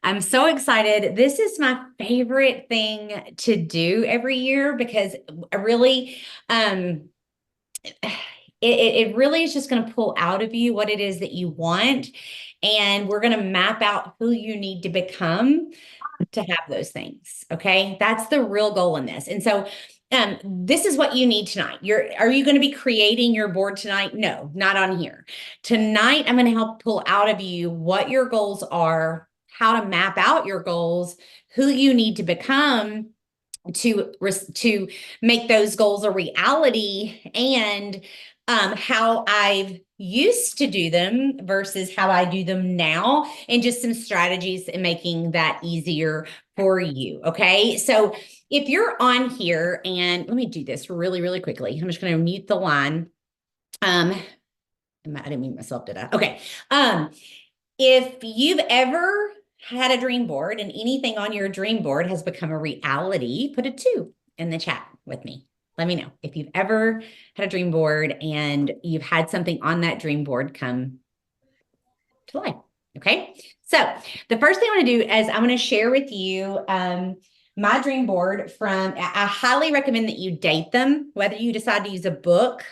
I'm so excited. This is my favorite thing to do every year because I really, it really is just going to pull out of you what it is that you want. And we're going to map out who you need to become to have those things. Okay. That's the real goal in this. And so, this is what you need tonight. Are you going to be creating your board tonight? No, not on here. Tonight, I'm going to help pull out of you what your goals are, how to map out your goals, who you need to become to make those goals a reality, and how I've used to do them versus how I do them now, and just some strategies in making that easier for you. Okay. So if you're on here, and let me do this really, really quickly. I'm just going to mute the line. I didn't mute myself, did I? Okay. If you've ever had a dream board and anything on your dream board has become a reality, put a 2 in the chat with me. Let me know if you've ever had a dream board and you've had something on that dream board come to life. Okay. So the first thing I want to do is I want to share with you my dream board I highly recommend that you date them, whether you decide to use a book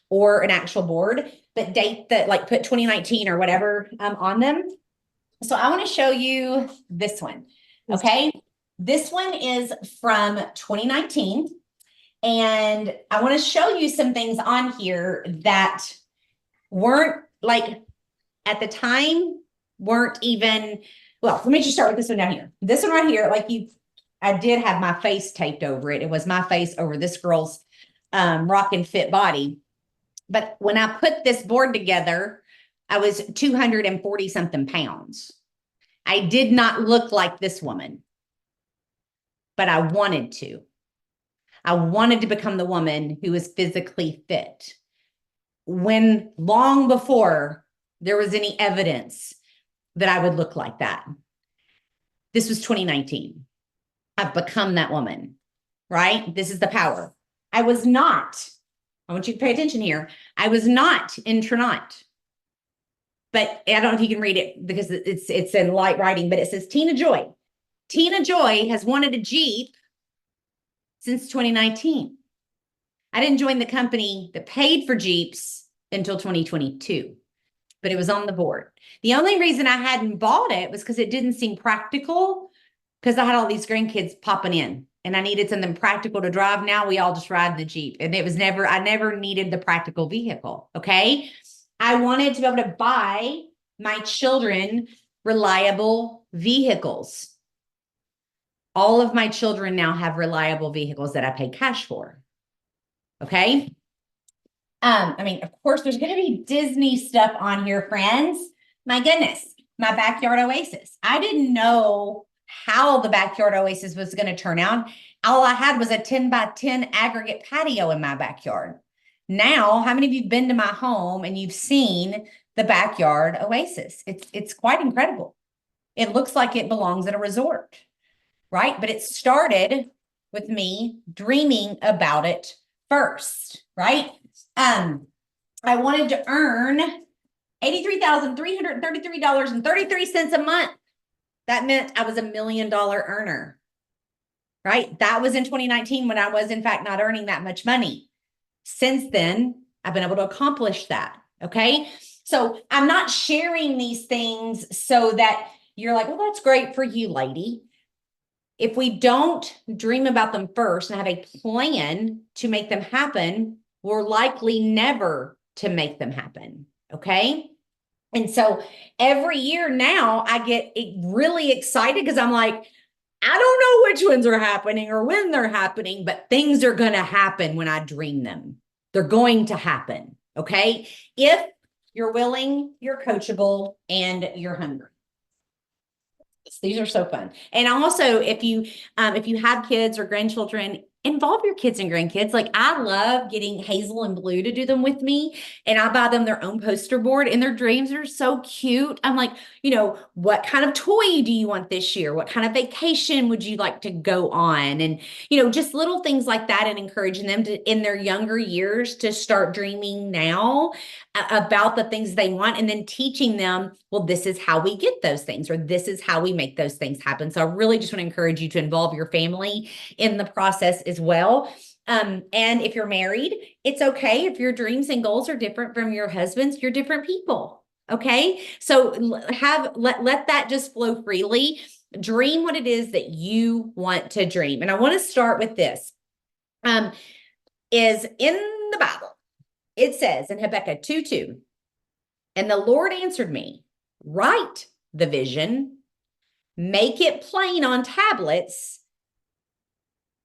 or an actual board, but date that, like put 2019 or whatever on them. So I want to show you this one. Okay. This one is from 2019. And I want to show you some things on here that weren't, like, at the time, weren't even, well, let me just start with this one down here. This one right here, I did have my face taped over it. It was my face over this girl's rockin' fit body. But when I put this board together, I was 240 something pounds. I did not look like this woman, but I wanted to. I wanted to become the woman who was physically fit. When long before there was any evidence that I would look like that. This was 2019. I've become that woman, right? This is the power. I want you to pay attention here. I was not in Trinite. But I don't know if you can read it because it's in light writing, but it says Tina Joy. Tina Joy has wanted a Jeep since 2019. I didn't join the company that paid for Jeeps until 2022, but it was on the board. The only reason I hadn't bought it was because it didn't seem practical, because I had all these grandkids popping in and I needed something practical to drive. Now we all just ride the Jeep, and I never needed the practical vehicle. Okay. I wanted to be able to buy my children reliable vehicles. All of my children now have reliable vehicles that I pay cash for. Okay. Of course, there's going to be Disney stuff on here, friends. My goodness, my backyard oasis. I didn't know how the backyard oasis was going to turn out. All I had was a 10 by 10 aggregate patio in my backyard. Now, how many of you have been to my home and you've seen the backyard oasis? It's quite incredible. It looks like it belongs at a resort, right? But it started with me dreaming about it first, right? I wanted to earn $83,333.33 a month. That meant I was $1 million earner, right? That was in 2019 when I was, in fact, not earning that much money. Since then, I've been able to accomplish that. Okay. So I'm not sharing these things so that you're like, well, that's great for you, lady. If we don't dream about them first and have a plan to make them happen, we're likely never to make them happen. Okay. And so every year now I get really excited because I'm like, I don't know which ones are happening or when they're happening, but things are going to happen when I dream them. They're going to happen. Okay. If you're willing, you're coachable, and you're hungry. These are so fun. And also, if you have kids or grandchildren, involve your kids and grandkids. Like I love getting Hazel and Blue to do them with me, and I buy them their own poster board, and their dreams are so cute. I'm like, what kind of toy do you want this year? What kind of vacation would you like to go on? And, just little things like that, and encouraging them to, in their younger years, to start dreaming now about the things they want, and then teaching them, well, this is how we get those things, or this is how we make those things happen. So I really just want to encourage you to involve your family in the process as well. And if you're married, it's okay if your dreams and goals are different from your husband's. You're different people. Okay. So let that just flow freely. Dream what it is that you want to dream. And I want to start with this. Is in the Bible. It says in Habakkuk 2:2, and the Lord answered me, write the vision, make it plain on tablets,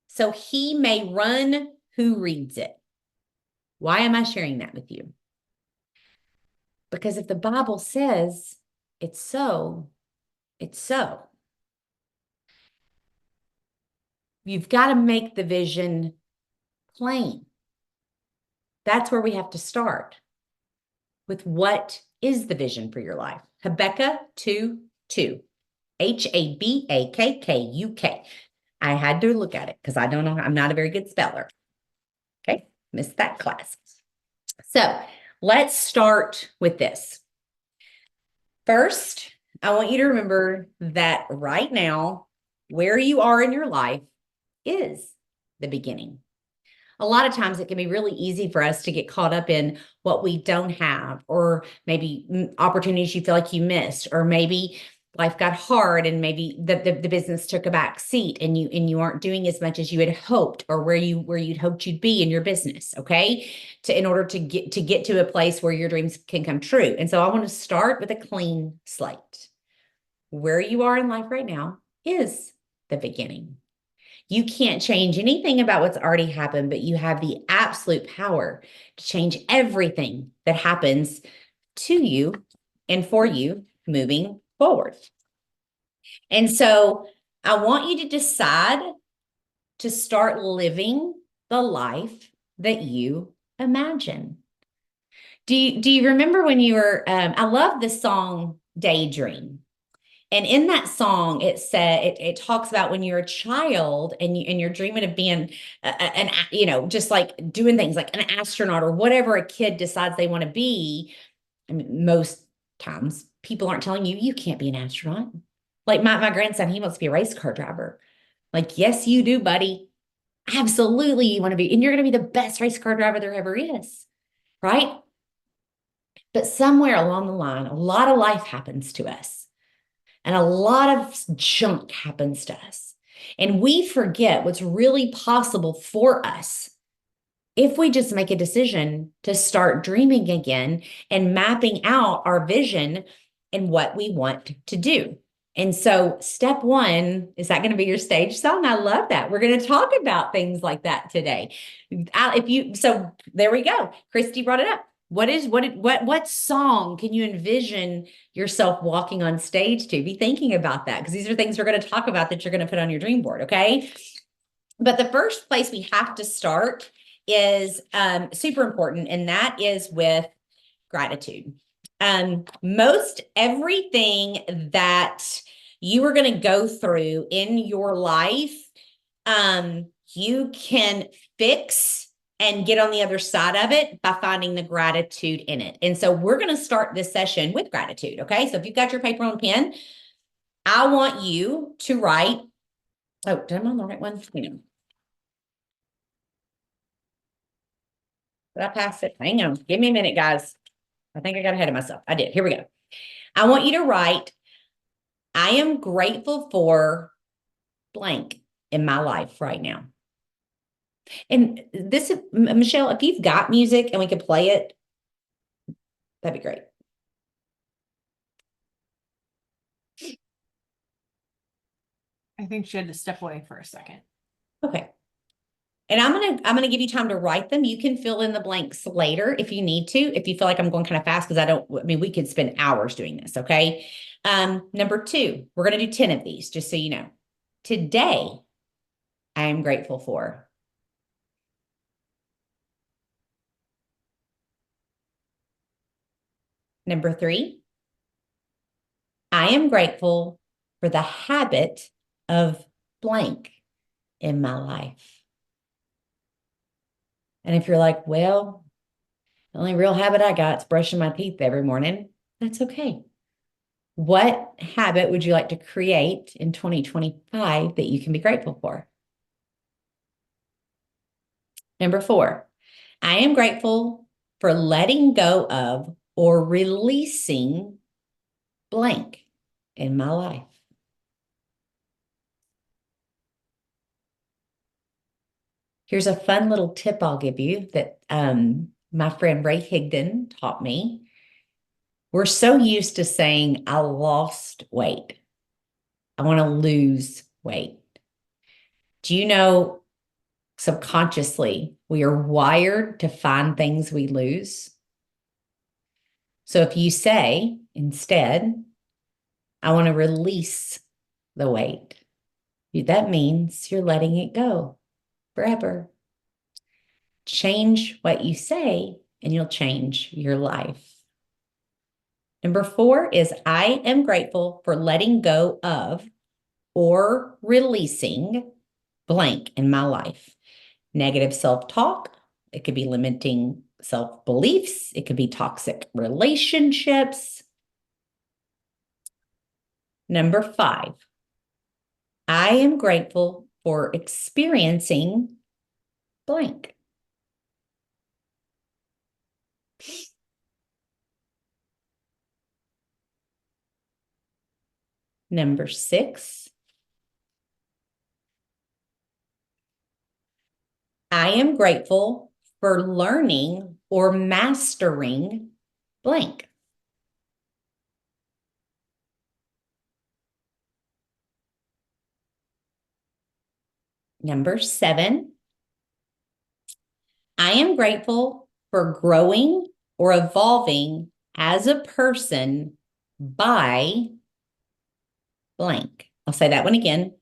so he may run who reads it. Why am I sharing that with you? Because if the Bible says it's so, it's so. You've got to make the vision plain. That's where we have to start with what is the vision for your life. Habakkuk 2:2, Habakkuk. I had to look at it because I don't know. I'm not a very good speller. Okay, missed that class. So let's start with this. First, I want you to remember that right now, where you are in your life is the beginning. A lot of times it can be really easy for us to get caught up in what we don't have, or maybe opportunities you feel like you missed, or maybe life got hard and maybe the business took a back seat, and you aren't doing as much as you had hoped, or where you'd hoped you'd be in your business. Okay. In order to get to a place where your dreams can come true. And so I want to start with a clean slate. Where you are in life right now is the beginning. You can't change anything about what's already happened, but you have the absolute power to change everything that happens to you and for you moving forward. And so I want you to decide to start living the life that you imagine. Do you remember when you were, I love the song Daydream. And in that song, it talks about when you're a child and you're dreaming of being just like doing things like an astronaut or whatever a kid decides they want to be. I mean, most times people aren't telling you can't be an astronaut. Like my grandson, he wants to be a race car driver. Like, yes, you do, buddy. Absolutely, you want to be, and you're going to be the best race car driver there ever is, right? But somewhere along the line, a lot of life happens to us. And a lot of junk happens to us. And we forget what's really possible for us if we just make a decision to start dreaming again and mapping out our vision and what we want to do. And so step one, is that going to be your stage song? I love that. We're going to talk about things like that today. So there we go. Christy brought it up. What song can you envision yourself walking on stage to? Be thinking about that, because these are things we're going to talk about that you're going to put on your dream board. Okay. But the first place we have to start is super important. And that is with gratitude. Most everything that you are going to go through in your life, you can fix and get on the other side of it by finding the gratitude in it. And so we're going to start this session with gratitude. Okay. So if you've got your paper and pen, I want you to write. Oh, did I on the right one? Did I pass it? Hang on. Give me a minute, guys. I think I got ahead of myself. I did. Here we go. I want you to write, I am grateful for blank in my life right now. And this, Michelle, if you've got music and we could play it, that'd be great. I think she had to step away for a second. Okay. And I'm gonna give you time to write them. You can fill in the blanks later if you need to, if you feel like I'm going kind of fast, because we could spend hours doing this. Okay. Number 2, we're gonna do 10 of these, just so you know. Today, I am grateful for Number 3, I am grateful for the habit of blank in my life. And if you're like, well, the only real habit I got is brushing my teeth every morning, that's okay. What habit would you like to create in 2025 that you can be grateful for? Number 4, I am grateful for letting go of or releasing blank in my life. Here's a fun little tip I'll give you that my friend Ray Higdon taught me. We're so used to saying, I lost weight. I want to lose weight. Do you know subconsciously we are wired to find things we lose? So if you say instead, I want to release the weight, that means you're letting it go forever. Change what you say and you'll change your life. Number 4 is I am grateful for letting go of or releasing blank in my life. Negative self-talk. It could be limiting self-beliefs. It could be toxic relationships. Number 5, I am grateful for experiencing blank. Number 6, I am grateful for learning or mastering blank. Number 7, I am grateful for growing or evolving as a person by blank. I'll say that one again.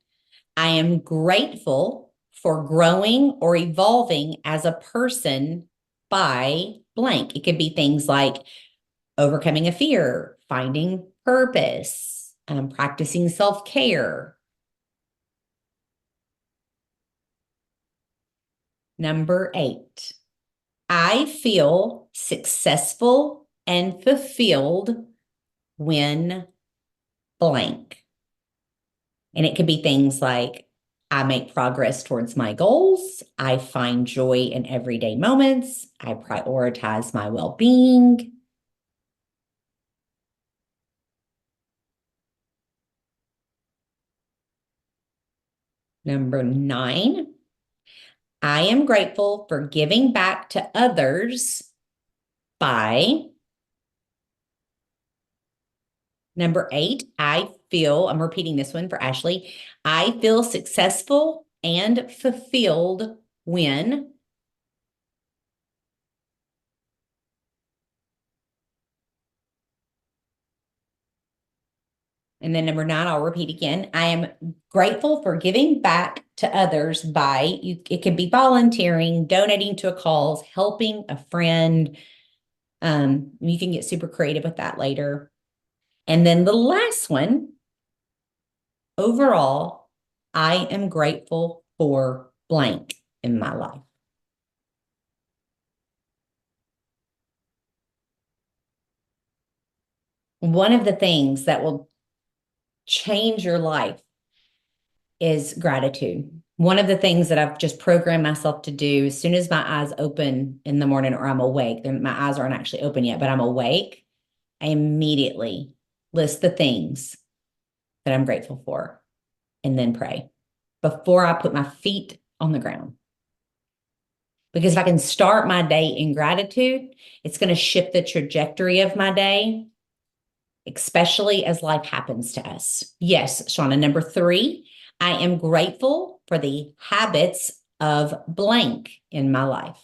I am grateful for growing or evolving as a person by blank. It could be things like overcoming a fear, finding purpose, practicing self-care. Number 8, I feel successful and fulfilled when blank. And it could be things like I make progress towards my goals. I find joy in everyday moments. I prioritize my well-being. Number 9, I am grateful for giving back to others by. Number 8, I'm repeating this one for Ashley. I feel successful and fulfilled when. And then number 9, I'll repeat again. I am grateful for giving back to others by, it can be volunteering, donating to a cause, helping a friend. You can get super creative with that later. And then the last one, overall, I am grateful for blank in my life. One of the things that will change your life is gratitude. One of the things that I've just programmed myself to do as soon as my eyes open in the morning or I'm awake, then my eyes aren't actually open yet, but I'm awake, I immediately list the things that I'm grateful for and then pray before I put my feet on the ground. Because if I can start my day in gratitude, it's going to shift the trajectory of my day, especially as life happens to us. Yes, Shauna, number 3, I am grateful for the habits of blank in my life.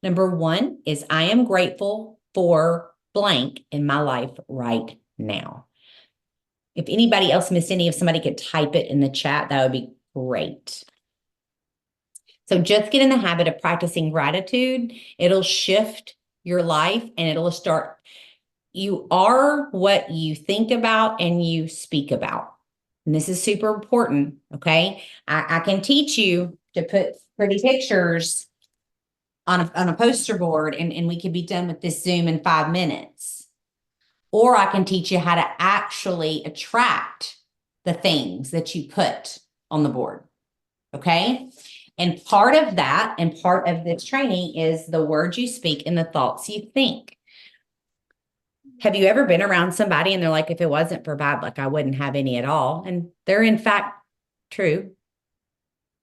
Number 1 is I am grateful for blank in my life right now. If anybody else missed any, if somebody could type it in the chat, that would be great. So just get in the habit of practicing gratitude. It'll shift your life and it'll start. You are what you think about and you speak about. And this is super important. Okay. I can teach you to put pretty pictures on a poster board and we could be done with this Zoom in 5 minutes. Or I can teach you how to actually attract the things that you put on the board. Okay. And part of that and part of this training is the words you speak and the thoughts you think. Have you ever been around somebody and they're like, if it wasn't for bad luck, I wouldn't have any at all? And they're in fact true.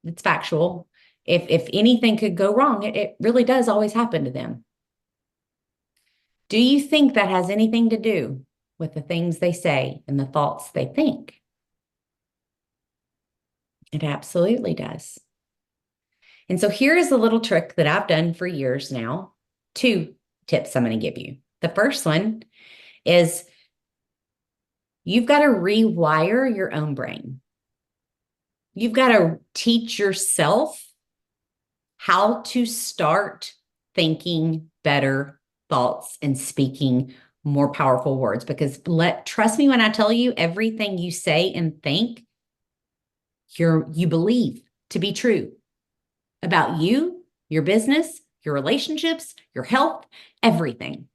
It's factual. If anything could go wrong, it really does always happen to them. Do you think that has anything to do with the things they say and the thoughts they think? It absolutely does. And so here is a little trick that I've done for years now. 2 tips I'm going to give you. The first one is you've got to rewire your own brain. You've got to teach yourself how to start thinking better thoughts and speaking more powerful words. Because trust me when I tell you, everything you say and think, you believe to be true about you, your business, your relationships, your health, everything.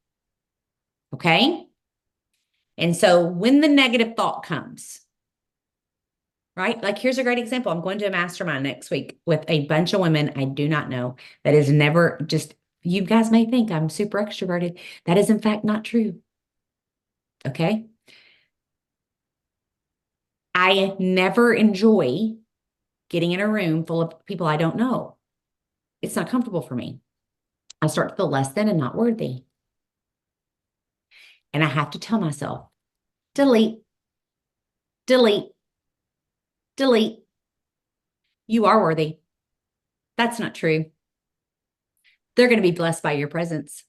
Okay? And so when the negative thought comes, right? Like here's a great example. I'm going to a mastermind next week with a bunch of women I do not know. That is never just, you guys may think I'm super extroverted. That is in fact not true. Okay? I never enjoy getting in a room full of people I don't know. It's not comfortable for me. I start to feel less than and not worthy. And I have to tell myself, delete, delete, delete. You are worthy. That's not true. They're going to be blessed by your presence.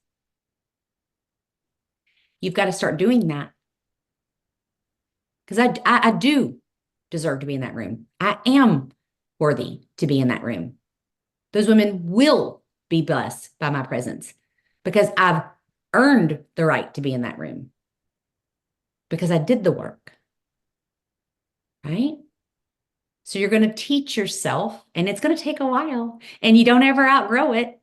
You've got to start doing that. Because I do deserve to be in that room. I am worthy to be in that room. Those women will be blessed by my presence because I've earned the right to be in that room because I did the work. Right? So you're going to teach yourself, and it's going to take a while, and you don't ever outgrow it.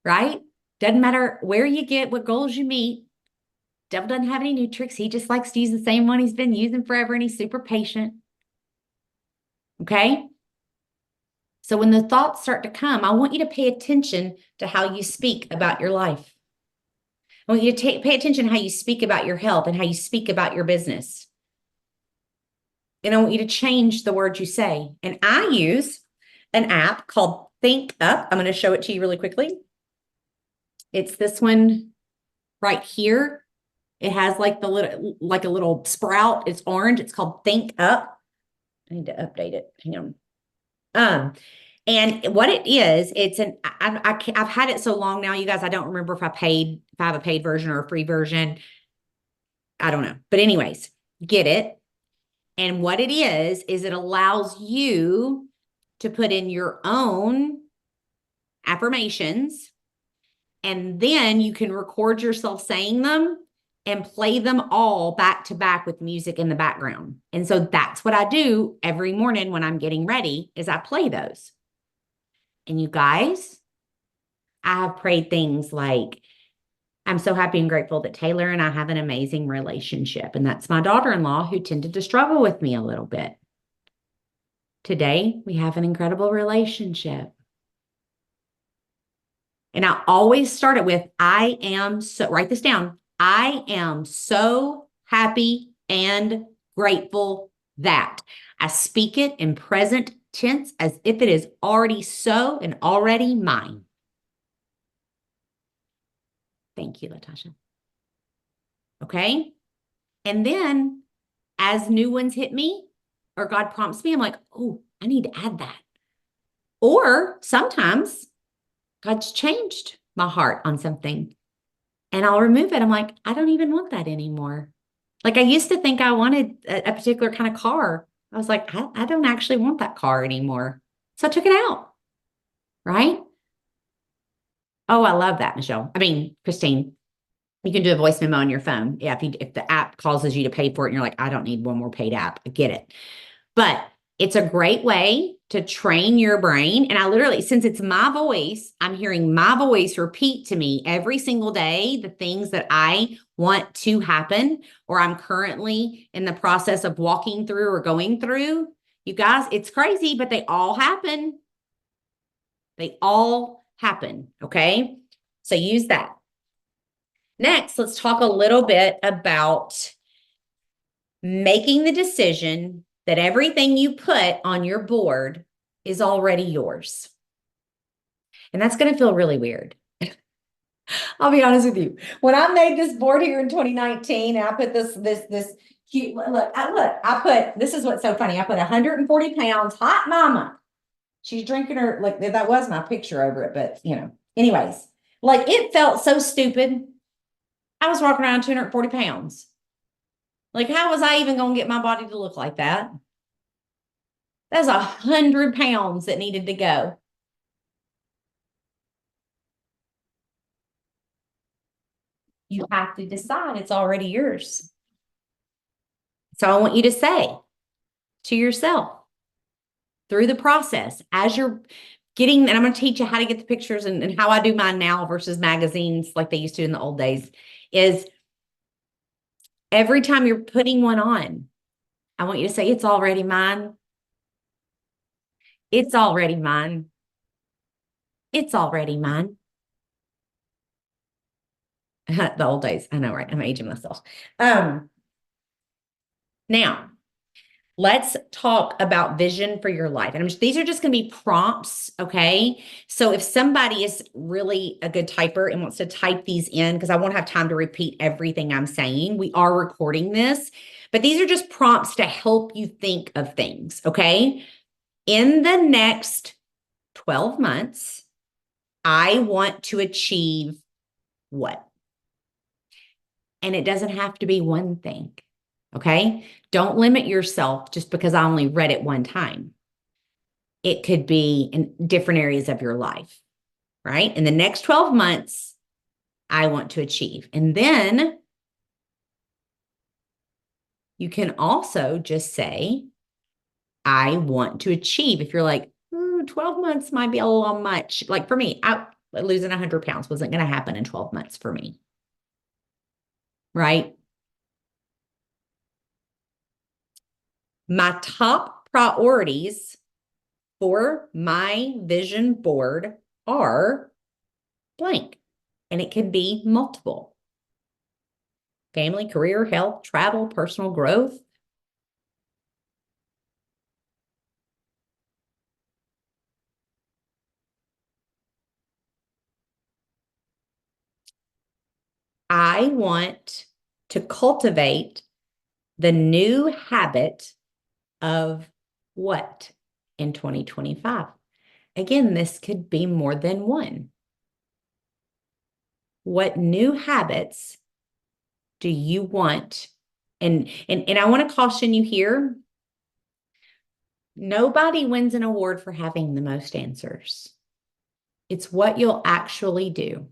Right? Doesn't matter where you get, what goals you meet. Devil doesn't have any new tricks. He just likes to use the same one he's been using forever, and he's super patient. Okay? So when the thoughts start to come, I want you to pay attention to how you speak about your life. I want you to pay attention to how you speak about your health and how you speak about your business. And I want you to change the words you say. And I use an app called Think Up. I'm going to show it to you really quickly. It's this one right here. It has like a little sprout. It's orange. It's called Think Up. I need to update it. Hang on. And what it is, I've had it so long now, you guys, I don't remember if I have a paid version or a free version. I don't know. But anyways, get it. And what it is it allows you to put in your own affirmations, and then you can record yourself saying them and play them all back to back with music in the background. And so that's what I do every morning when I'm getting ready is I play those. And you guys, I have prayed things like, I'm so happy and grateful that Taylor and I have an amazing relationship. And that's my daughter-in-law who tended to struggle with me a little bit. Today, we have an incredible relationship. And I always start it with, write this down. I am so happy and grateful that. I speak it in present tense as if it is already so and already mine. Thank you, Latasha. Okay. And then as new ones hit me or God prompts me, I'm like, oh, I need to add that. Or sometimes God's changed my heart on something and I'll remove it. I'm like, I don't even want that anymore. Like I used to think I wanted a particular kind of car. I was like, I don't actually want that car anymore. So I took it out. right? Oh, I love that, Michelle. I mean, Christine, you can do a voice memo on your phone. Yeah, if the app causes you to pay for it and you're like, I don't need one more paid app. I get it. But it's a great way to train your brain. And I literally, since it's my voice, I'm hearing my voice repeat to me every single day the things that I want to happen or I'm currently in the process of walking through or going through. You guys, it's crazy, but they all happen. They all happen. Okay. So use that. Next, let's talk a little bit about making the decision that everything you put on your board is already yours. And that's going to feel really weird. I'll be honest with you. When I made this board here in 2019, and I put this cute I put this is what's so funny. I put 140 pounds, hot mama. She's drinking her like that was my picture over it, but anyways, like it felt so stupid. I was walking around 240 pounds. Like, how was I even going to get my body to look like that? That's 100 pounds that needed to go. You have to decide it's already yours. So I want you to say to yourself through the process as you're getting, and I'm going to teach you how to get the pictures and how I do mine now versus magazines like they used to in the old days, is every time you're putting one on, I want you to say, it's already mine. It's already mine. It's already mine. The old days. I know, right? I'm aging myself. Now, let's talk about vision for your life. And these are just going to be prompts, okay? So if somebody is really a good typer and wants to type these in, because I won't have time to repeat everything I'm saying, we are recording this, but these are just prompts to help you think of things, okay? In the next 12 months, I want to achieve what? And it doesn't have to be one thing. Okay. Don't limit yourself just because I only read it one time. It could be in different areas of your life, right? In the next 12 months, I want to achieve. And then you can also just say, I want to achieve. If you're like, 12 months might be a little much. Like for me, losing 100 pounds wasn't going to happen in 12 months for me, right? My top priorities for my vision board are blank, and it can be multiple: family, career, health, travel, personal growth. I want to cultivate the new habit of what in 2025? Again, this could be more than one. What new habits do you want? And I want to caution you here. Nobody wins an award for having the most answers. It's what you'll actually do.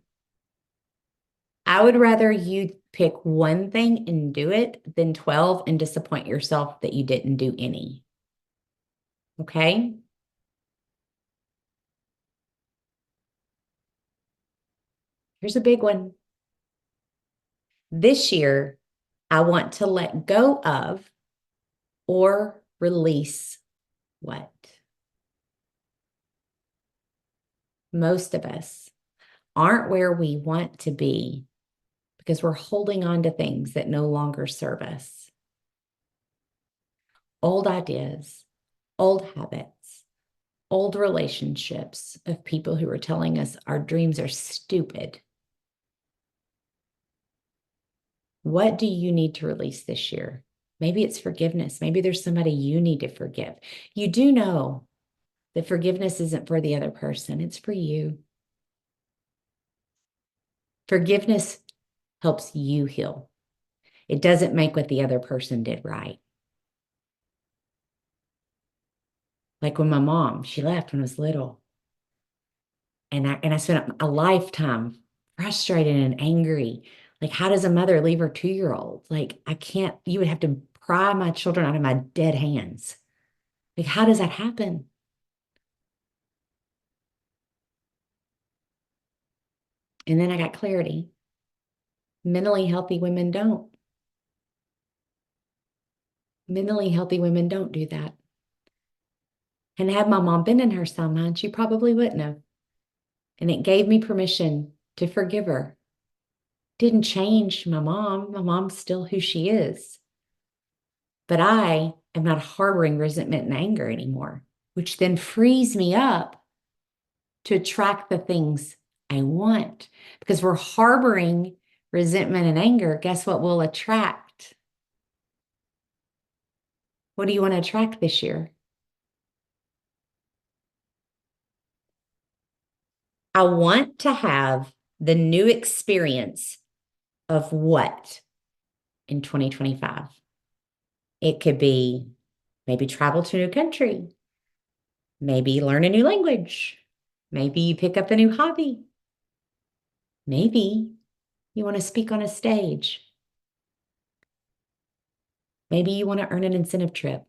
I would rather you pick one thing and do it than 12 and disappoint yourself that you didn't do any. Okay? Here's a big one. This year, I want to let go of or release what? Most of us aren't where we want to be because we're holding on to things that no longer serve us. Old ideas, old habits, old relationships of people who are telling us our dreams are stupid. What do you need to release this year? Maybe it's forgiveness. Maybe there's somebody you need to forgive. You do know that forgiveness isn't for the other person, it's for you. Forgiveness helps you heal. It doesn't make what the other person did right. Like when my mom, she left when I was little. And I spent a lifetime frustrated and angry. Like, how does a mother leave her 2-year-old? Like, I can't, you would have to pry my children out of my dead hands. Like, how does that happen? And then I got clarity. Mentally healthy women don't. Mentally healthy women don't do that. And had my mom been in her sound mind, she probably wouldn't have. And it gave me permission to forgive her. Didn't change my mom. My mom's still who she is. But I am not harboring resentment and anger anymore, which then frees me up to attract the things I want. Because we're harboring resentment and anger, guess what we'll attract? What do you want to attract this year? I want to have the new experience of what in 2025? It could be maybe travel to a new country, maybe learn a new language, maybe you pick up a new hobby, maybe you want to speak on a stage, maybe you want to earn an incentive trip.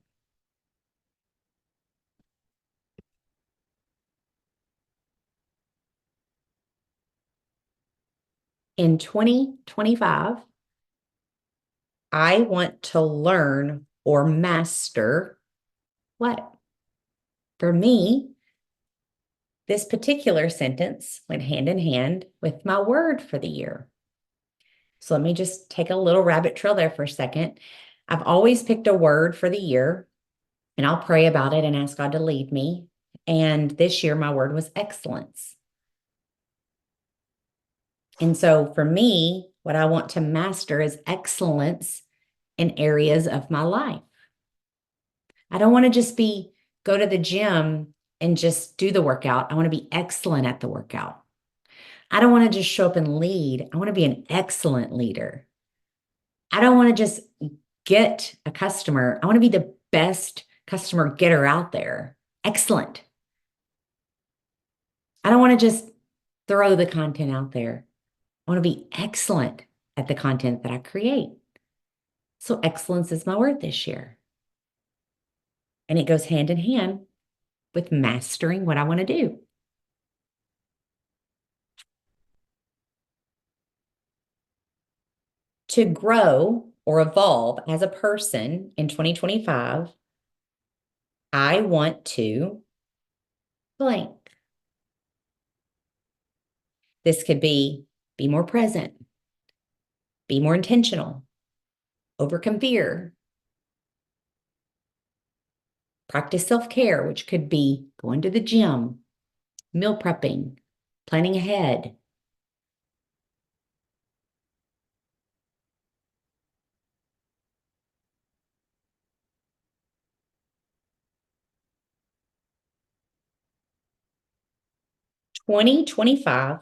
In 2025, I want to learn or master what? For me, this particular sentence went hand in hand with my word for the year. So let me just take a little rabbit trail there for a second. I've always picked a word for the year, and I'll pray about it and ask God to lead me. And this year, my word was excellence. And so for me, what I want to master is excellence in areas of my life. I don't want to just go to the gym and just do the workout. I want to be excellent at the workout. I don't want to just show up and lead. I want to be an excellent leader. I don't want to just get a customer. I want to be the best customer getter out there. Excellent. I don't want to just throw the content out there. I want to be excellent at the content that I create. So excellence is my word this year. And it goes hand in hand with mastering what I want to do. To grow or evolve as a person in 2025, I want to blank. This could be more present, be more intentional, overcome fear, practice self-care, which could be going to the gym, meal prepping, planning ahead. Twenty 2025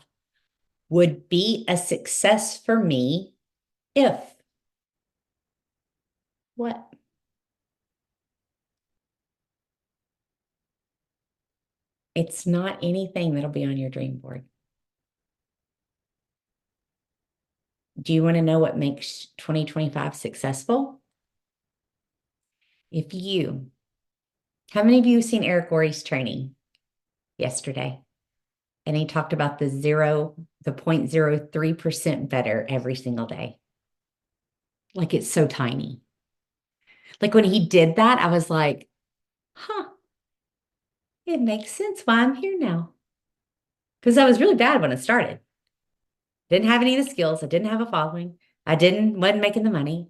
would be a success for me if what? It's not anything that'll be on your dream board. Do you want to know what makes 2025 successful? If you, how many of you have seen Eric Worre's training yesterday? And he talked about the 0.03% better every single day. Like it's so tiny. Like when he did that, I was like, huh, it makes sense why I'm here now. Because I was really bad when I started. Didn't have any of the skills. I didn't have a following. Wasn't making the money.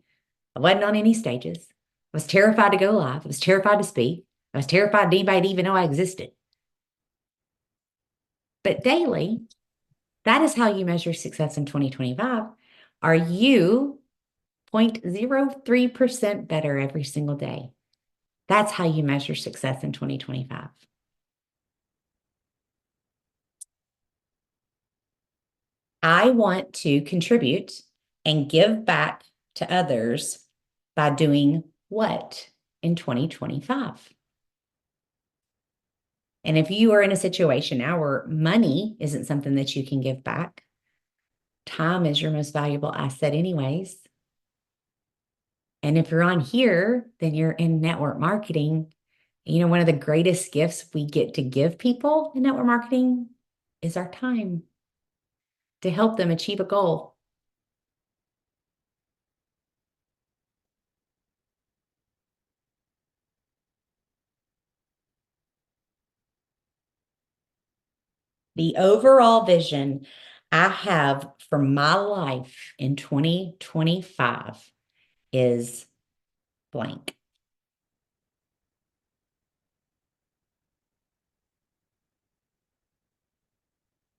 I wasn't on any stages. I was terrified to go live. I was terrified to speak. I was terrified to anybody to even know I existed. But daily, that is how you measure success in 2025. Are you 0.03% better every single day? That's how you measure success in 2025. I want to contribute and give back to others by doing what in 2025? And if you are in a situation now where money isn't something that you can give back, time is your most valuable asset, anyways. And if you're on here, then you're in network marketing. You know, one of the greatest gifts we get to give people in network marketing is our time to help them achieve a goal. The overall vision I have for my life in 2025 is blank.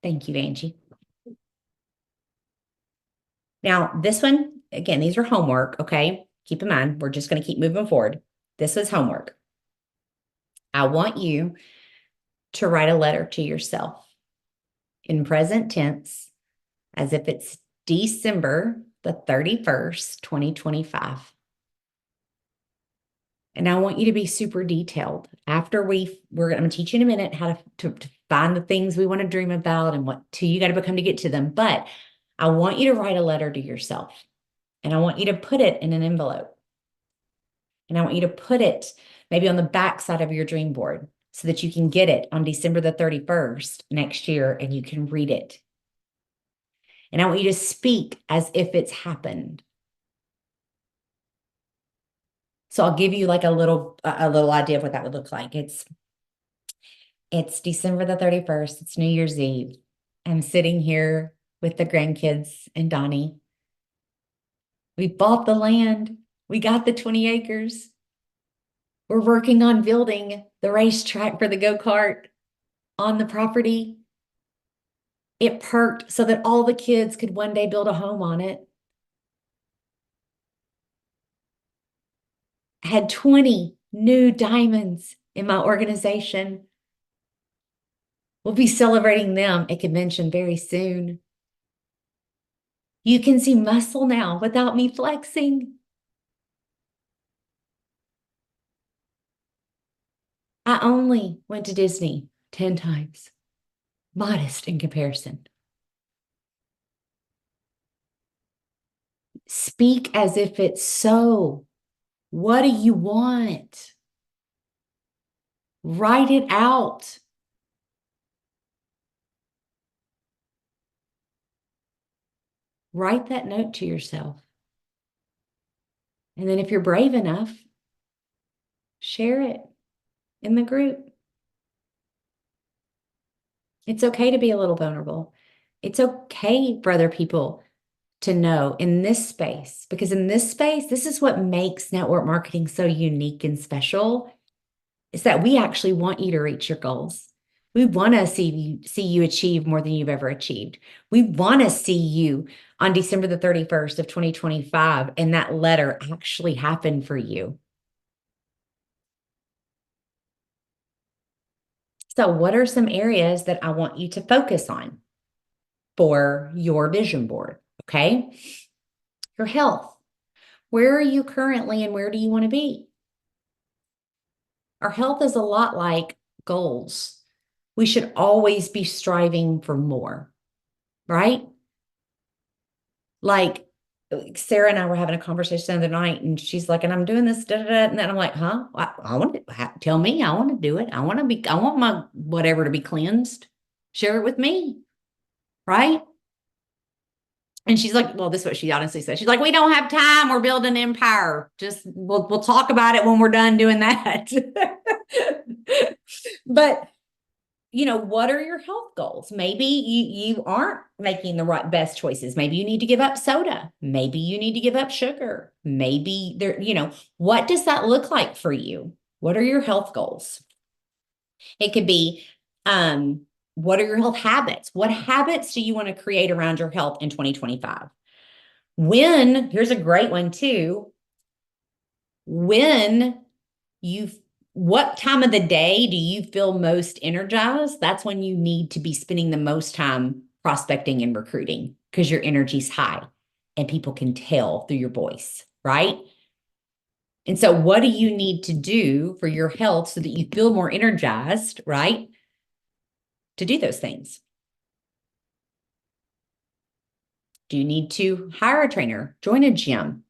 Thank you, Angie. Now, this one, again, these are homework, okay? Keep in mind, we're just going to keep moving forward. This was homework. I want you to write a letter to yourself in present tense as if it's December the 31st, 2025. And I want you to be super detailed. After we're going to teach you in a minute how to find the things we want to dream about and what to you got to become to get to them. But I want you to write a letter to yourself. And I want you to put it in an envelope. And I want you to put it maybe on the back side of your dream board so that you can get it on December the 31st next year and you can read it. And I want you to speak as if it's happened. So I'll give you like a little idea of what that would look like. It's December the 31st. It's New Year's Eve. I'm sitting here with the grandkids and Donnie. We bought the land. We got the 20 acres. We're working on building the racetrack for the go-kart on the property. It perked so that all the kids could one day build a home on it. I had 20 new diamonds in my organization. We'll be celebrating them at convention very soon. You can see muscle now without me flexing. I only went to Disney 10 times. Modest in comparison. Speak as if it's so. What do you want? Write it out. Write that note to yourself. And then if you're brave enough, share it in the group. It's okay to be a little vulnerable. It's okay for other people to know in this space, because in this space, this is what makes network marketing so unique and special, is that we actually want you to reach your goals. We want to see you achieve more than you've ever achieved. We want to see you on December the 31st of 2025 and that letter actually happen for you. So what are some areas that I want you to focus on for your vision board? Okay. Your health. Where are you currently and where do you want to be? Our health is a lot like goals. We should always be striving for more, right? Like Sarah and I were having a conversation the other night and she's like, and I'm doing this, da, da, da. And then I'm like, huh? I want to tell me, I want to do it. I want my whatever to be cleansed. Share it with me, right? And she's like, well, this is what she honestly said. She's like, we don't have time. We're building an empire. Just we'll talk about it when we're done doing that. But you know, what are your health goals? Maybe you aren't making the right best choices. Maybe you need to give up soda. Maybe you need to give up sugar. Maybe there, you know, what does that look like for you? What are your health goals? It could be, what are your health habits? What habits do you want to create around your health in 2025? Here's a great one too. When you what time of the day do you feel most energized? That's when you need to be spending the most time prospecting and recruiting because your energy's high and people can tell through your voice, right? And so, what do you need to do for your health so that you feel more energized, right? To do those things? Do you need to hire a trainer, join a gym,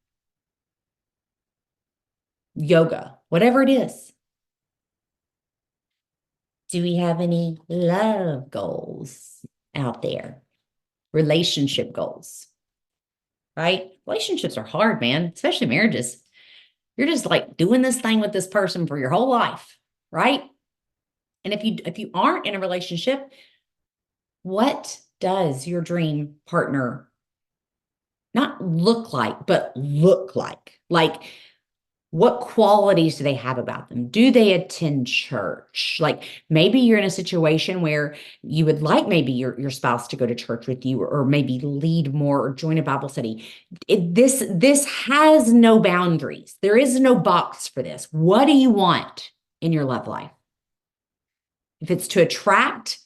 yoga, whatever it is? Do we have any love goals out there? Relationship goals, right? Relationships are hard, man, especially marriages. You're just like doing this thing with this person for your whole life, right? And if you aren't in a relationship, what does your dream partner not look like, but look like? Like, what qualities do they have about them? Do they attend church? Like maybe you're in a situation where you would like maybe your spouse to go to church with you or maybe lead more or join a Bible study. This has no boundaries. There is no box for this. What do you want in your love life? If it's to attract,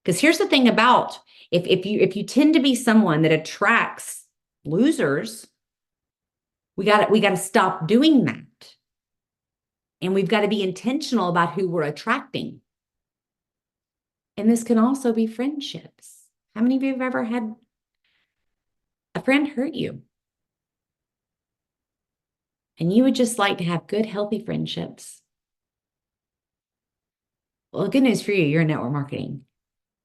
because here's the thing about if you tend to be someone that attracts losers, we got to stop doing that. And we've got to be intentional about who we're attracting. And this can also be friendships. How many of you have ever had a friend hurt you? And you would just like to have good, healthy friendships. Well, good news for you, you're in network marketing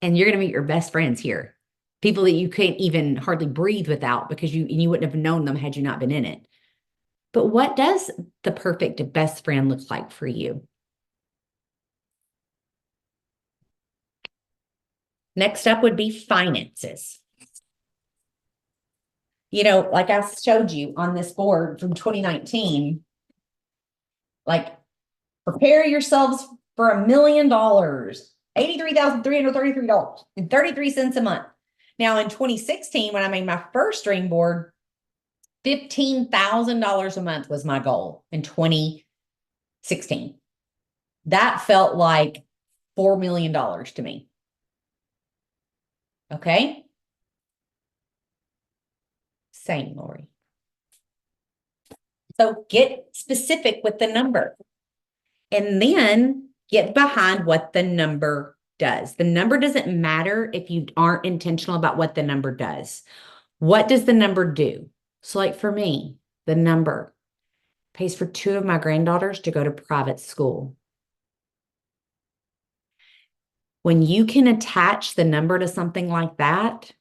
and you're going to meet your best friends here. People that you can't even hardly breathe without because you wouldn't have known them had you not been in it. But what does the perfect best friend look like for you? Next up would be finances. Like I showed you on this board from 2019, like prepare yourselves for $1,000,000, $83,333 and 33 cents a month. Now in 2016, when I made my first dream board, $15,000 a month was my goal in 2016. That felt like $4 million to me. Okay. Same, Lori. So get specific with the number and then get behind what the number does. The number doesn't matter if you aren't intentional about what the number does. What does the number do? So, like for me, the number pays for two of my granddaughters to go to private school. When you can attach the number to something like that,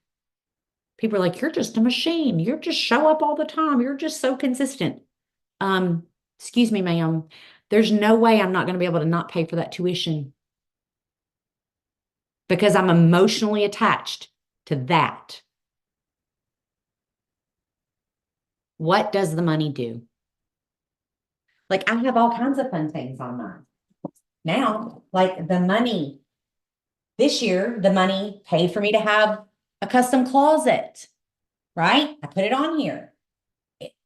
people are like, you're just a machine. You just show up all the time. You're just so consistent. Um, Excuse me, ma'am. There's no way I'm not going to be able to not pay for that tuition because I'm emotionally attached to that. What does the money do? Like I have all kinds of fun things on mine. Now, like the money this year, the money paid for me to have a custom closet, right? I put it on here.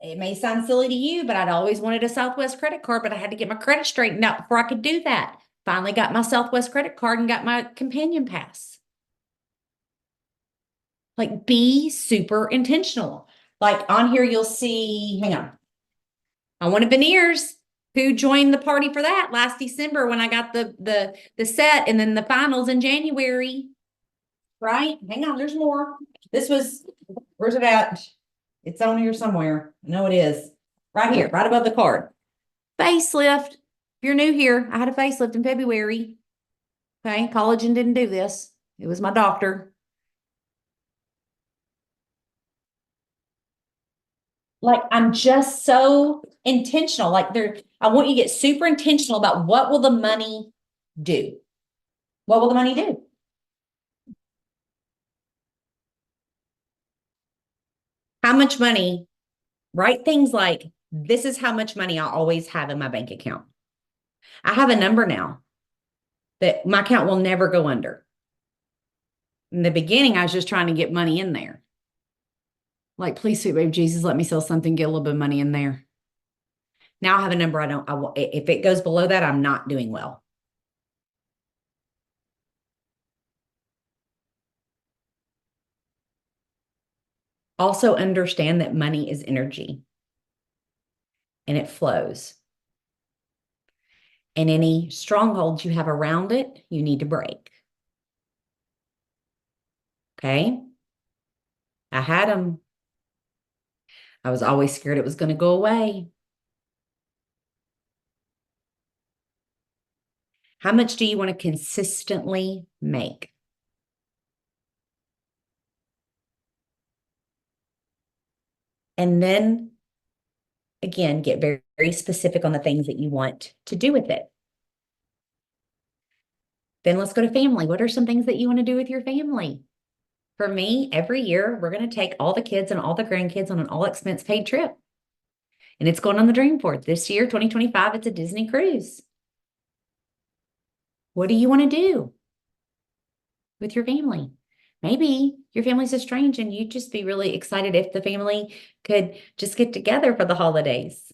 It may sound silly to you, but I'd always wanted a Southwest credit card, but I had to get my credit straightened out before I could do that. Finally got my Southwest credit card and got my companion pass. Like be super intentional. Like on here, you'll see, hang on. I wanted veneers. Who joined the party for that last December when I got the set and then the finals in January, right? Hang on, there's more. Where's it at? It's on here somewhere. I know it is. Right here, right above the card. Facelift. If you're new here, I had a facelift in February. Okay, collagen didn't do this. It was my doctor. Like I'm just so intentional. I want you to get super intentional about what will the money do? What will the money do? How much money? Write things like, this is how much money I always have in my bank account. I have a number now that my account will never go under. In the beginning, I was just trying to get money in there. Like, please, sweet baby Jesus, let me sell something, get a little bit of money in there. Now I have a number if it goes below that, I'm not doing well. Also understand that money is energy. and it flows. And any strongholds you have around it, you need to break. Okay. I had them. I was always scared it was going to go away. How much do you want to consistently make? And then again, get very, very specific on the things that you want to do with it. Then let's go to family. What are some things that you want to do with your family? For me, every year, we're going to take all the kids and all the grandkids on an all expense paid trip. And it's going on the Dreamboard. This year, 2025, it's a Disney cruise. What do you want to do with your family? Maybe your family's estranged and you'd just be really excited if the family could just get together for the holidays.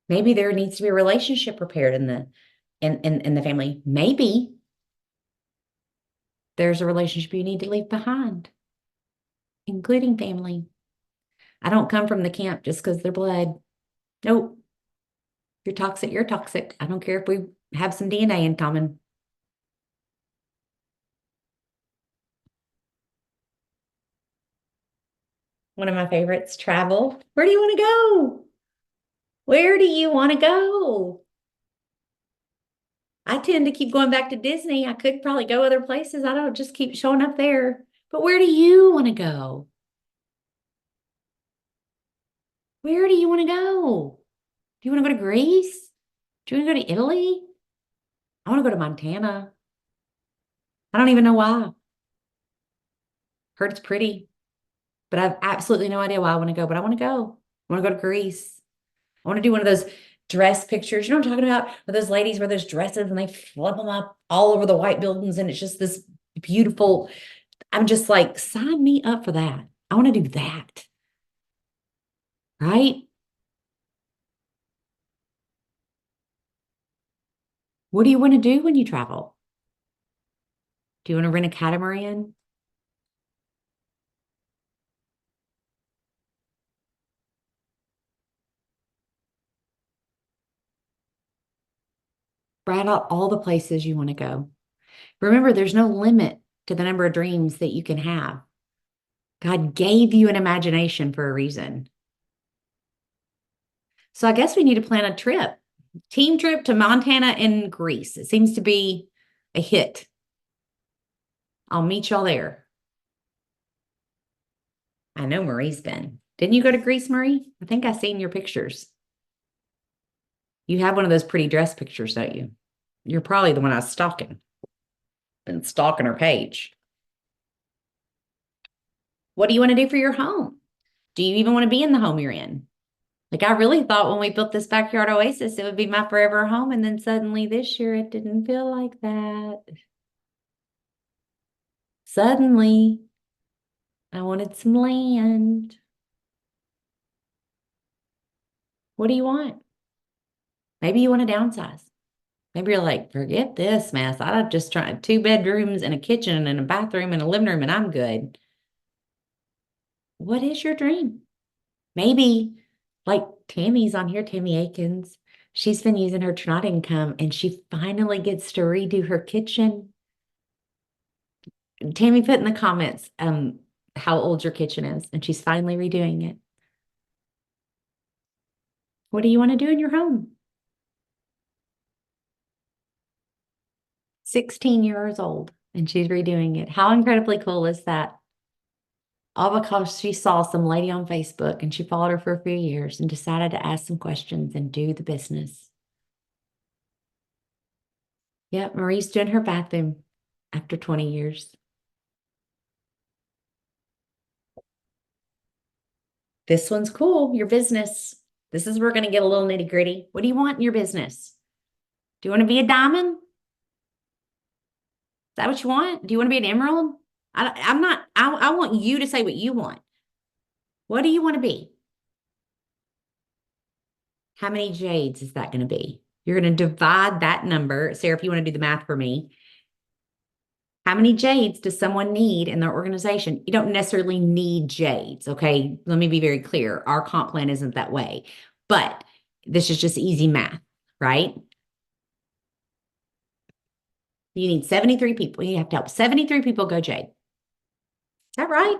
Maybe there needs to be a relationship repaired in the family. Maybe there's a relationship you need to leave behind, including family. I don't come from the camp just because they're blood. Nope. You're toxic, you're toxic. I don't care if we have some DNA in common. One of my favorites, travel. Where do you want to go? Where do you want to go? I tend to keep going back to Disney. I could probably go other places. I don't just keep showing up there. But where do you want to go? Where do you want to go? Do you want to go to Greece? Do you want to go to Italy? I want to go to Montana. I don't even know why. Heard it's pretty, but I have absolutely no idea why I want to go, but I want to go. I want to go to Greece. I want to do one of those dress pictures. You know what I'm talking about? Where those ladies wear those dresses and they flip them up all over the white buildings and it's just this beautiful. I'm just like, sign me up for that. I want to do that. Right? What do you want to do when you travel? Do you want to rent a catamaran? Write out all the places you want to go. Remember, there's no limit to the number of dreams that you can have. God gave you an imagination for a reason. So I guess we need to plan a trip, team trip to Montana and Greece. It seems to be a hit. I'll meet y'all there. I know Marie's been. Didn't you go to Greece, Marie? I think I seen your pictures. You have one of those pretty dress pictures, don't you? You're probably the one I was stalking. Been stalking her page. What do you want to do for your home? Do you even want to be in the home you're in? Like I really thought when we built this backyard oasis, it would be my forever home. And then suddenly this year, it didn't feel like that. Suddenly, I wanted some land. What do you want? Maybe you want to downsize. Maybe you're like, forget this mess. I just tried 2 bedrooms and a kitchen and a bathroom and a living room and I'm good. What is your dream? Maybe like Tammy's on here, Tammy Akins. She's been using her Trinidad income and she finally gets to redo her kitchen. Tammy put in the comments how old your kitchen is, and she's finally redoing it. What do you want to do in your home? 16 years old, and she's redoing it. How incredibly cool is that? All because she saw some lady on Facebook and she followed her for a few years and decided to ask some questions and do the business. Yep, Marie's doing her bathroom after 20 years. This one's cool, your business. This is where we're going to get a little nitty gritty. What do you want in your business? Do you want to be a diamond? Is that what you want? Do you want to be an emerald? I'm not, I want you to say what you want. What do you want to be? How many jades is that going to be? You're going to divide that number. Sarah, if you want to do the math for me, How many jades does someone need in their organization? You don't necessarily need jades, okay? Let me be very clear. Our comp plan isn't that way, but this is just easy math, right? You need 73 people. You have to help 73 people go jade. Is that right?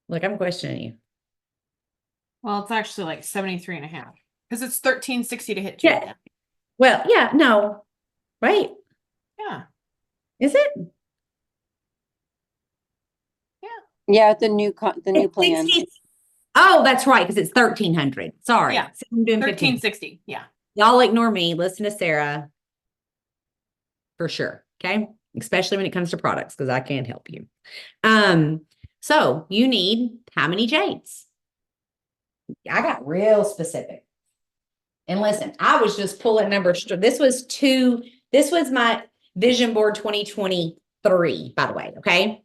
Look, I'm questioning you. Well, it's actually like 73 and a half because it's 1360 to hit Yeah. Jade. Well, yeah, no, right? Yeah. Is it? Yeah, the new It's plan. 60. Oh, that's right, because it's 1300. Sorry. Yeah. So I'm doing 15. 1360. Yeah. Y'all ignore me. Listen to Sarah for sure. Okay. Especially when it comes to products, because I can't help you. So you need how many jades? I got real specific. And listen, I was just pulling numbers. This was my vision board 2023, by the way. Okay.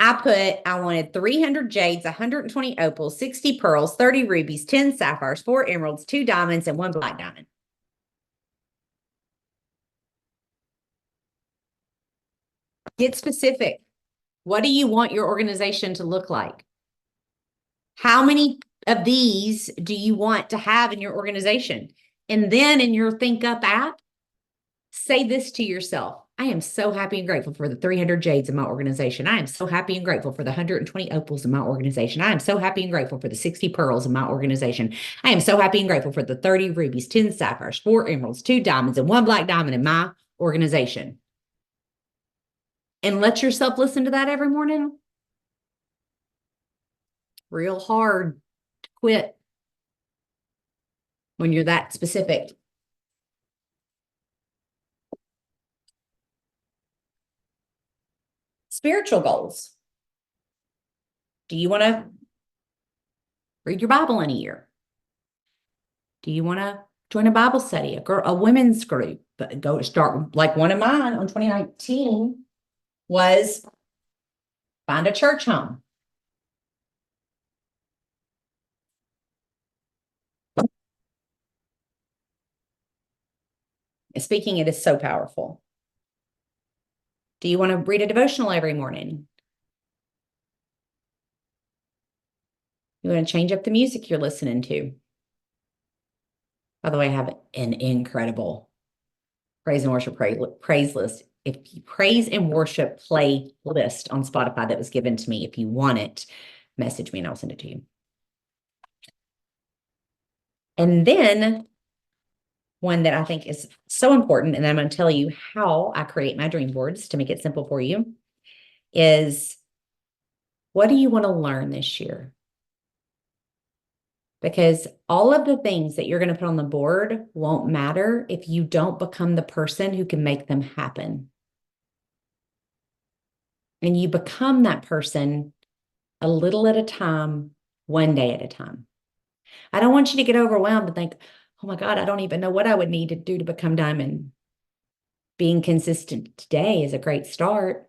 I wanted 300 jades, 120 opals, 60 pearls, 30 rubies, 10 sapphires, 4 emeralds, 2 diamonds, and 1 black diamond. Get specific. What do you want your organization to look like? How many of these do you want to have in your organization? And then in your Think Up app, say this to yourself. I am so happy and grateful for the 300 jades in my organization. I am so happy and grateful for the 120 opals in my organization. I am so happy and grateful for the 60 pearls in my organization. I am so happy and grateful for the 30 rubies, 10 sapphires, 4 emeralds, 2 diamonds, and 1 black diamond in my organization. And let yourself listen to that every morning. Real hard to quit when you're that specific. Spiritual goals. Do you want to read your Bible in a year? Do you want to join a Bible study, a women's group? But go start like one of mine on 2019 was find a church home. Speaking, it is so powerful. Do you want to read a devotional every morning? You want to change up the music you're listening to? By the way, I have an incredible praise and worship praise list. If you praise and worship playlist on Spotify that was given to me, if you want it, message me and I'll send it to you. And then one that I think is so important, and I'm going to tell you how I create my dream boards to make it simple for you, is what do you want to learn this year? Because all of the things that you're going to put on the board won't matter if you don't become the person who can make them happen. And you become that person a little at a time, one day at a time. I don't want you to get overwhelmed and think, oh my God, I don't even know what I would need to do to become diamond. Being consistent today is a great start.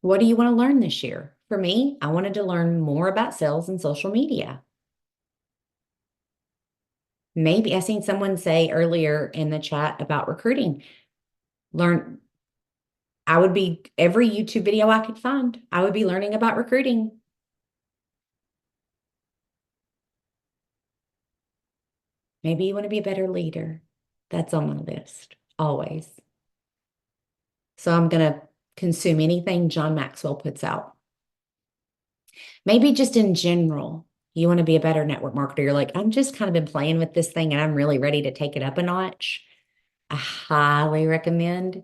What do you want to learn this year? For me, I wanted to learn more about sales and social media. Maybe I seen someone say earlier in the chat about recruiting. I would be every YouTube video I could find. I would be learning about recruiting. Maybe you want to be a better leader. That's on my list, always. So I'm going to consume anything John Maxwell puts out. Maybe just in general, you want to be a better network marketer. You're like, I'm just kind of been playing with this thing and I'm really ready to take it up a notch. I highly recommend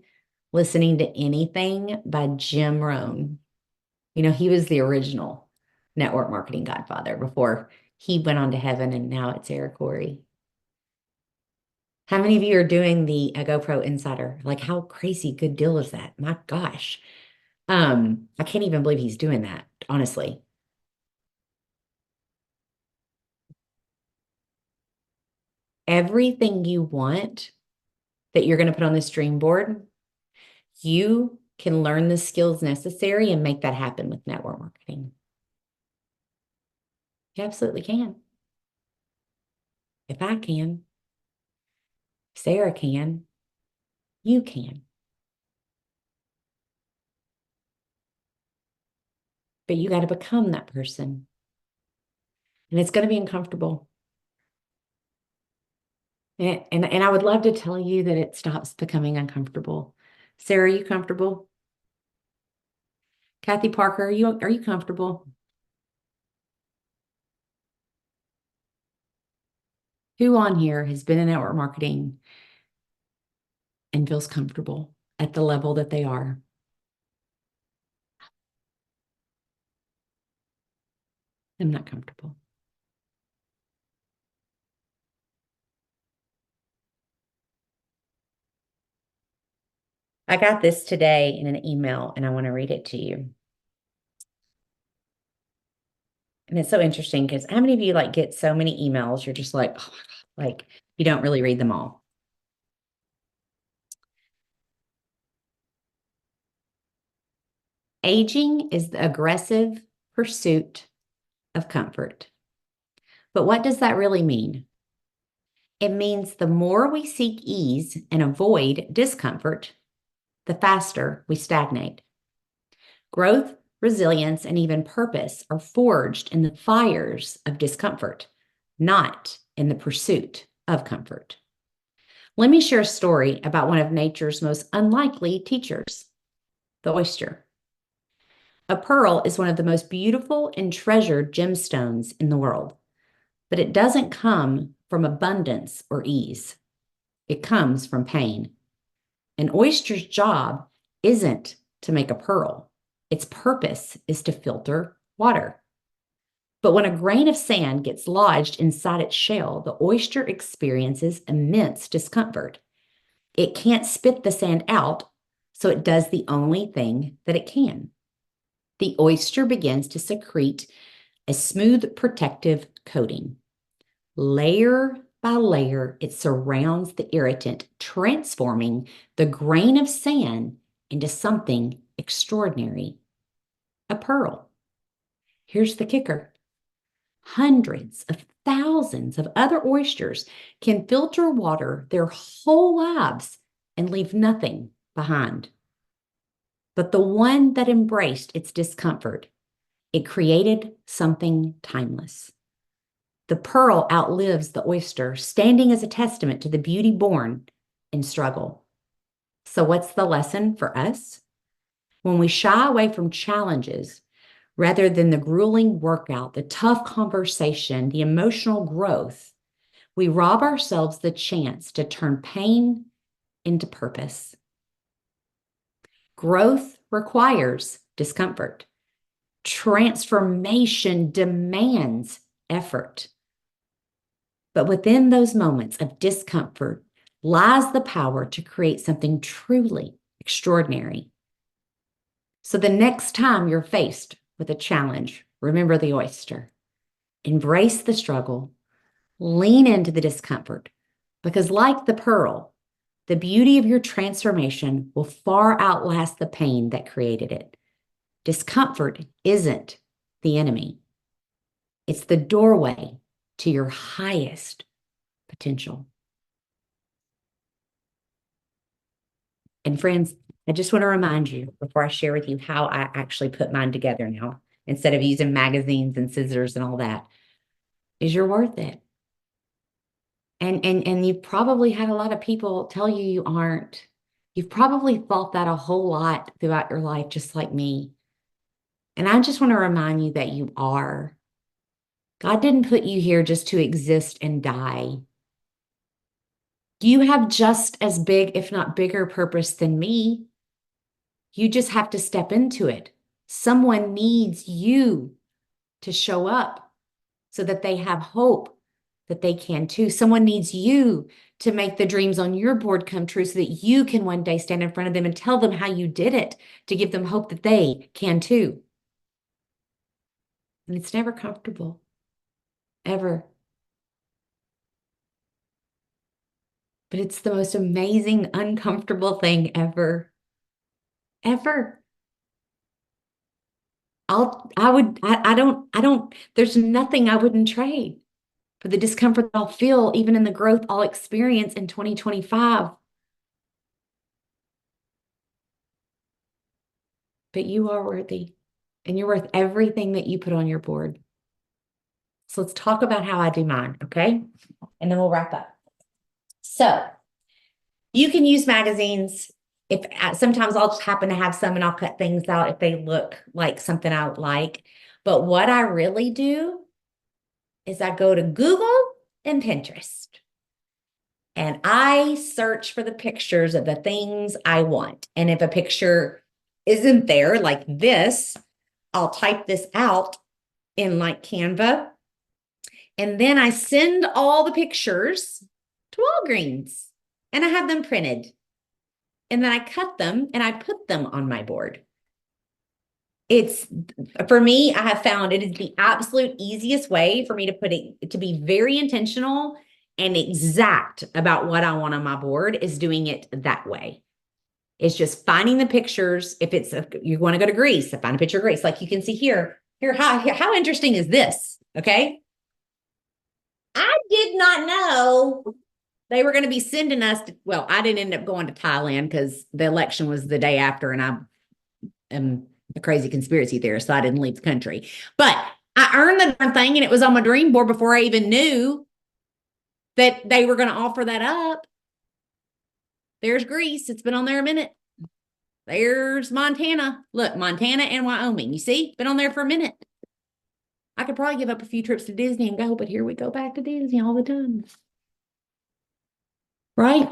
listening to anything by Jim Rohn. You know, he was the original network marketing godfather before he went on to heaven, and now it's Eric Corey. How many of you are doing the GoPro Insider? Like, how crazy good deal is that? My gosh. I can't even believe he's doing that, honestly. Everything you want that you're going to put on this dream board, you can learn the skills necessary and make that happen with network marketing. You absolutely can. If I can. Sarah can. You can. But you got to become that person. And it's going to be uncomfortable. And I would love to tell you that it stops becoming uncomfortable. Sarah, are you comfortable? Kathy Parker, are you comfortable? Who on here has been in network marketing and feels comfortable at the level that they are? I'm not comfortable. I got this today in an email and I want to read it to you. And it's so interesting because how many of you like get so many emails? You're just like, oh my God, like you don't really read them all. Aging is the aggressive pursuit of comfort. But what does that really mean? It means the more we seek ease and avoid discomfort, the faster we stagnate. Growth, resilience, and even purpose are forged in the fires of discomfort, not in the pursuit of comfort. Let me share a story about one of nature's most unlikely teachers, the oyster. A pearl is one of the most beautiful and treasured gemstones in the world, but it doesn't come from abundance or ease. It comes from pain. An oyster's job isn't to make a pearl. Its purpose is to filter water. But when a grain of sand gets lodged inside its shell, the oyster experiences immense discomfort. It can't spit the sand out, so it does the only thing that it can. The oyster begins to secrete a smooth protective coating. Layer by layer, it surrounds the irritant, transforming the grain of sand into something extraordinary, a pearl. Here's the kicker. Hundreds of thousands of other oysters can filter water their whole lives and leave nothing behind. But the one that embraced its discomfort, it created something timeless. The pearl outlives the oyster, standing as a testament to the beauty born in struggle. So, what's the lesson for us? When we shy away from challenges, rather than the grueling workout, the tough conversation, the emotional growth, we rob ourselves the chance to turn pain into purpose. Growth requires discomfort. Transformation demands effort. But within those moments of discomfort lies the power to create something truly extraordinary. So the next time you're faced with a challenge, remember the oyster. Embrace the struggle, lean into the discomfort, because like the pearl, the beauty of your transformation will far outlast the pain that created it. Discomfort isn't the enemy. It's the doorway to your highest potential. And friends, I just want to remind you before I share with you how I actually put mine together now, instead of using magazines and scissors and all that, is you're worth it. And you've probably had a lot of people tell you you aren't. You've probably thought that a whole lot throughout your life, just like me. And I just want to remind you that you are. God didn't put you here just to exist and die. You have just as big, if not bigger, purpose than me. You just have to step into it. Someone needs you to show up so that they have hope that they can too. Someone needs you to make the dreams on your board come true so that you can one day stand in front of them and tell them how you did it, to give them hope that they can too. And it's never comfortable, ever. But it's the most amazing, uncomfortable thing ever. Ever. I don't, there's nothing I wouldn't trade. for the discomfort I'll feel, even in the growth I'll experience in 2025. But you are worthy, and you're worth everything that you put on your board. So let's talk about how I do mine, okay? And then we'll wrap up. So you can use magazines. If sometimes I'll just happen to have some and I'll cut things out if they look like something I like. But what I really do is I go to Google and Pinterest and I search for the pictures of the things I want. And if a picture isn't there like this, I'll type this out in like Canva. And then I send all the pictures to Walgreens and I have them printed. And then I cut them and I put them on my board. It's, for me, I have found it is the absolute easiest way for me to put it, to be very intentional and exact about what I want on my board, is doing it that way. It's just finding the pictures. If it's you want to go to Greece, I find a picture of Greece. Like you can see here, how interesting is this? Okay. I did not know they were going to be sending us to, well, I didn't end up going to Thailand because the election was the day after, and I am a crazy conspiracy theorist, so I didn't leave the country. But I earned the darn thing, and it was on my dream board before I even knew that they were going to offer that up. There's Greece. It's been on there a minute. There's Montana. Look, Montana and Wyoming. You see, been on there for a minute. I could probably give up a few trips to Disney and go, but here we go back to Disney all the time. Right?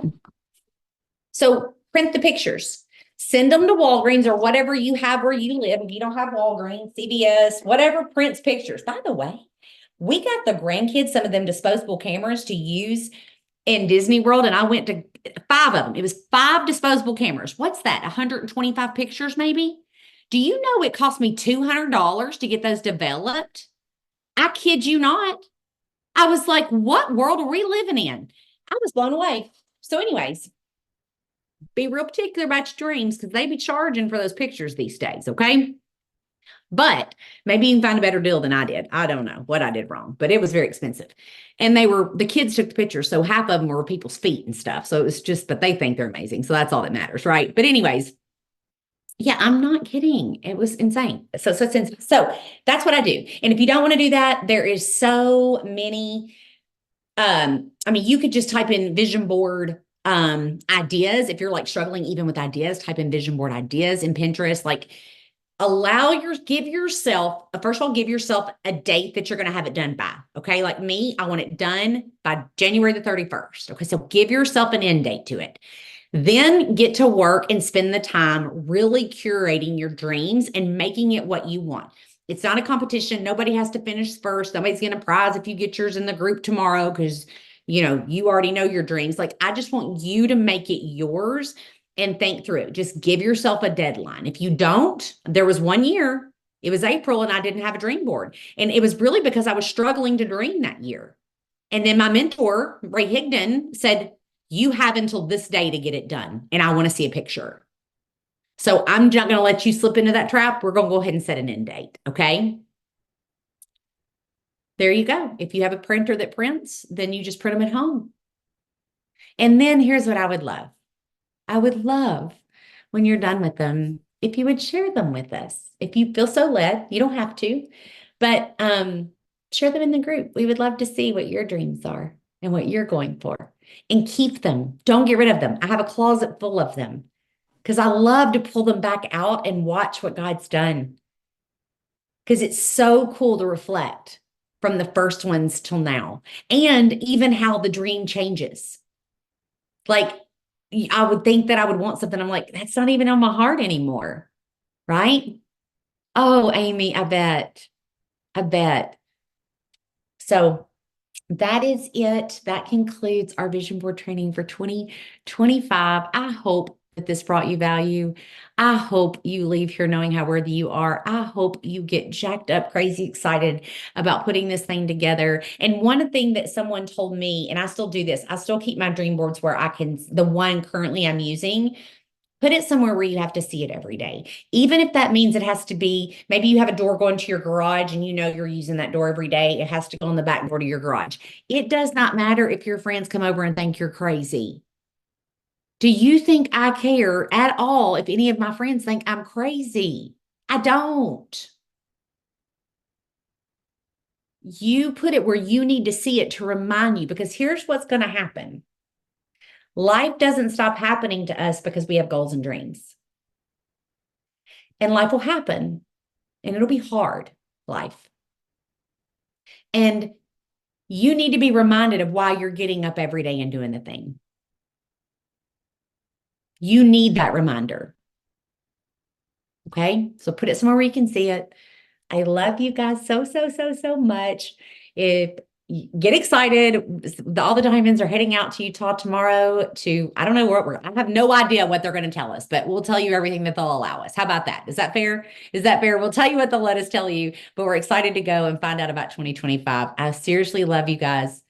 So print the pictures. Send them to Walgreens or whatever you have where you live. If you don't have Walgreens, CVS, whatever prints pictures. By the way, we got the grandkids some of them disposable cameras to use in Disney World, and I went to 5 of them. It was 5 disposable cameras. What's that? 125 pictures maybe? Do you know it cost me $200 to get those developed? I kid you not. I was like, what world are we living in? I was blown away. So anyways, be real particular about your dreams because they be charging for those pictures these days, okay? But maybe you can find a better deal than I did. I don't know what I did wrong, but it was very expensive. And the kids took the pictures, so half of them were people's feet and stuff. So it was just, but they think they're amazing. So that's all that matters, right? But anyways, yeah, I'm not kidding. It was insane. So that's what I do. And if you don't want to do that, there is so many, I mean, you could just type in vision board ideas. If you're like struggling even with ideas, type in vision board ideas in Pinterest. Like give yourself, first of all, give yourself a date that you're going to have it done by. Okay. Like me, I want it done by January the 31st. Okay. So give yourself an end date to it. Then get to work and spend the time really curating your dreams and making it what you want. It's not a competition. Nobody has to finish first. Nobody's getting a prize if you get yours in the group tomorrow because, you already know your dreams. Like, I just want you to make it yours and think through it. Just give yourself a deadline. If you don't, there was one year, it was April, and I didn't have a dream board. And it was really because I was struggling to dream that year. And then my mentor, Ray Higdon, said, you have until this day to get it done. And I want to see a picture. So I'm not going to let you slip into that trap. We're going to go ahead and set an end date. Okay. There you go. If you have a printer that prints, then you just print them at home. And then here's what I would love. I would love when you're done with them, if you would share them with us. If you feel so led, you don't have to, but share them in the group. We would love to see what your dreams are and what you're going for, and keep them. Don't get rid of them. I have a closet full of them because I love to pull them back out and watch what God's done. Because it's so cool to reflect from the first ones till now, and even how the dream changes. Like, I would think that I would want something. I'm like, that's not even on my heart anymore. Right? Oh, Amy, I bet. So that is it. That concludes our vision board training for 2025. I hope that this brought you value. I hope you leave here knowing how worthy you are. I hope you get jacked up, crazy excited about putting this thing together. And one thing that someone told me, and I still do this, I still keep my dream boards where I can, the one currently I'm using, Put it somewhere where you have to see it every day. Even if that means it has to be, maybe you have a door going to your garage and you know you're using that door every day. It has to go on the back door to your garage. It does not matter if your friends come over and think you're crazy. Do you think I care at all if any of my friends think I'm crazy? I don't. You put it where you need to see it to remind you, because here's what's going to happen. Life doesn't stop happening to us because we have goals and dreams. And life will happen, and it'll be hard life. And you need to be reminded of why you're getting up every day and doing the thing. You need that reminder. Okay? So put it somewhere where you can see it. I love you guys so, so, so, so much. If get excited, all the diamonds are heading out to Utah tomorrow to, I don't know I have no idea what they're going to tell us, but we'll tell you everything that they'll allow us. How about that? Is that fair? Is that fair? We'll tell you what they'll let us tell you, but we're excited to go and find out about 2025. I seriously love you guys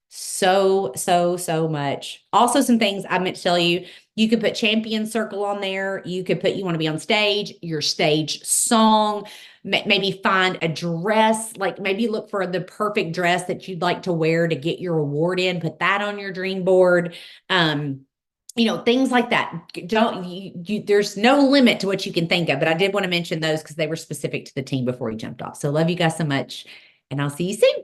so, so, so much. Also, some things I meant to tell you. You could put champion circle on there. You could put, you want to be on stage, your stage song, maybe find a dress, like maybe look for the perfect dress that you'd like to wear to get your award in, put that on your dream board. Things like that. There's no limit to what you can think of, but I did want to mention those because they were specific to the team before we jumped off. So love you guys so much, and I'll see you soon.